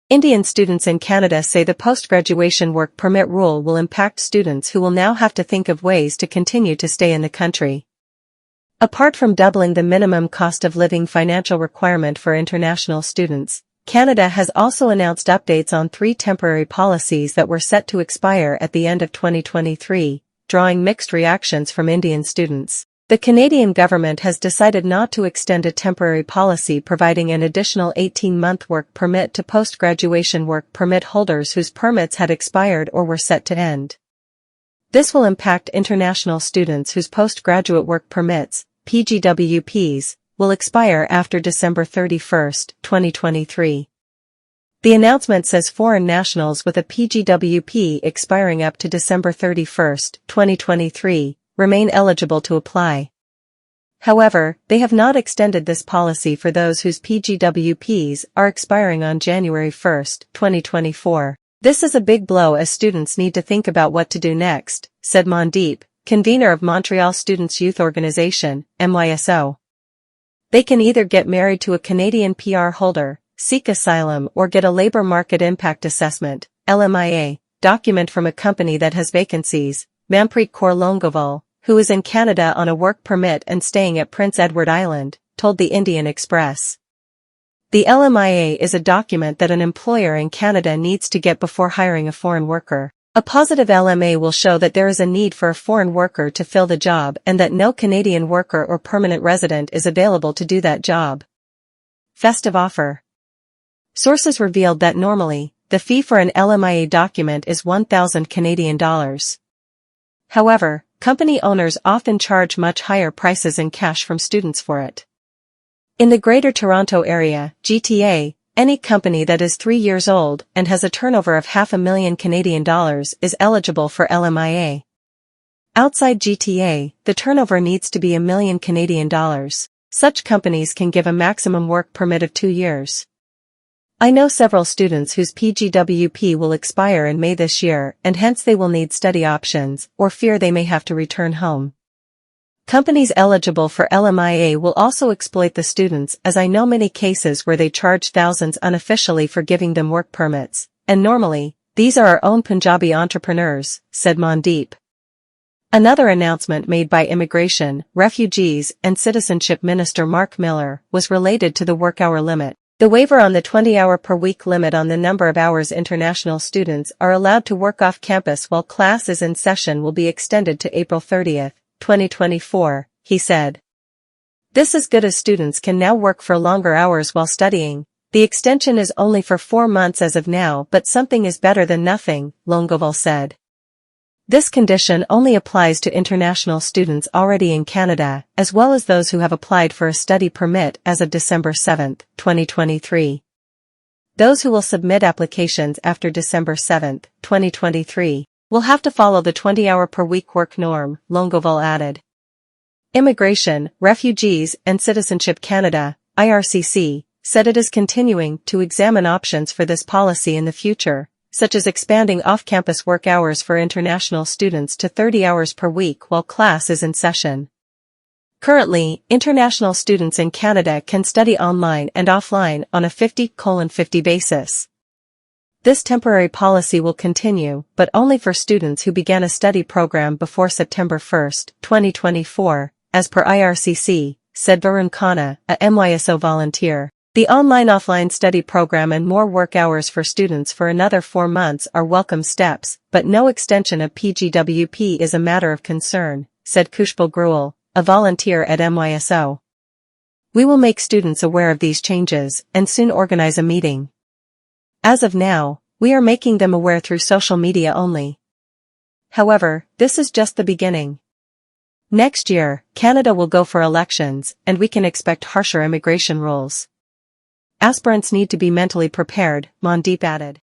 Indian students in Canada say the post-graduation work permit rule will impact students who will now have to think of ways to continue to stay in the country. Apart from doubling the minimum cost of living financial requirement for international students, Canada has also announced updates on 3 temporary policies that were set to expire at the end of 2023, drawing mixed reactions from Indian students. The Canadian government has decided not to extend a temporary policy providing an additional 18-month work permit to post-graduation work permit holders whose permits had expired or were set to end. This will impact international students whose postgraduate work permits, PGWPs, will expire after December 31, 2023. The announcement says foreign nationals with a PGWP expiring up to December 31, 2023, remain eligible to apply. However, they have not extended this policy for those whose PGWPs are expiring on January 1, 2024. This is a big blow as students need to think about what to do next, said Mandeep, convener of Montreal Students' Youth Organization, MYSO. They can either get married to a Canadian PR holder, seek asylum or get a Labour Market Impact Assessment, LMIA, document from a company that has vacancies, Manpreet Kaur Longoval, who is in Canada on a work permit and staying at Prince Edward Island, told the Indian Express. The LMIA is a document that an employer in Canada needs to get before hiring a foreign worker. A positive LMA will show that there is a need for a foreign worker to fill the job and that no Canadian worker or permanent resident is available to do that job. Festive offer. Sources revealed that normally, the fee for an LMIA document is $1,000 Canadian dollars. However, company owners often charge much higher prices in cash from students for it. In the Greater Toronto Area, GTA, any company that is 3 years old and has a turnover of $500,000 Canadian dollars is eligible for LMIA. Outside GTA, the turnover needs to be $1 million Canadian dollars. Such companies can give a maximum work permit of 2 years. I know several students whose PGWP will expire in May this year and hence they will need study options or fear they may have to return home. Companies eligible for LMIA will also exploit the students as I know many cases where they charge thousands unofficially for giving them work permits, and normally, these are our own Punjabi entrepreneurs, said Mandeep. Another announcement made by Immigration, Refugees and Citizenship Minister Mark Miller was related to the work-hour limit. The waiver on the 20-hour-per-week limit on the number of hours international students are allowed to work off campus while class is in session will be extended to April 30, 2024, he said. This is good as students can now work for longer hours while studying. The extension is only for 4 months as of now, but something is better than nothing, Longoval said. This condition only applies to international students already in Canada, as well as those who have applied for a study permit as of December 7, 2023. Those who will submit applications after December 7, 2023, will have to follow the 20-hour-per-week work norm, Longoval added. Immigration, Refugees and Citizenship Canada, IRCC, said it is continuing to examine options for this policy in the future, such as expanding off-campus work hours for international students to 30 hours per week while class is in session. Currently, international students in Canada can study online and offline on a 50/50 basis. This temporary policy will continue, but only for students who began a study program before September 1, 2024, as per IRCC, said Varun Khanna, a MYSO volunteer. The online-offline study program and more work hours for students for another 4 months are welcome steps, but no extension of PGWP is a matter of concern, said Kushbal Gruel, a volunteer at MYSO. We will make students aware of these changes and soon organize a meeting. As of now, we are making them aware through social media only. However, this is just the beginning. Next year, Canada will go for elections, and we can expect harsher immigration rules. Aspirants need to be mentally prepared, Mandeep added.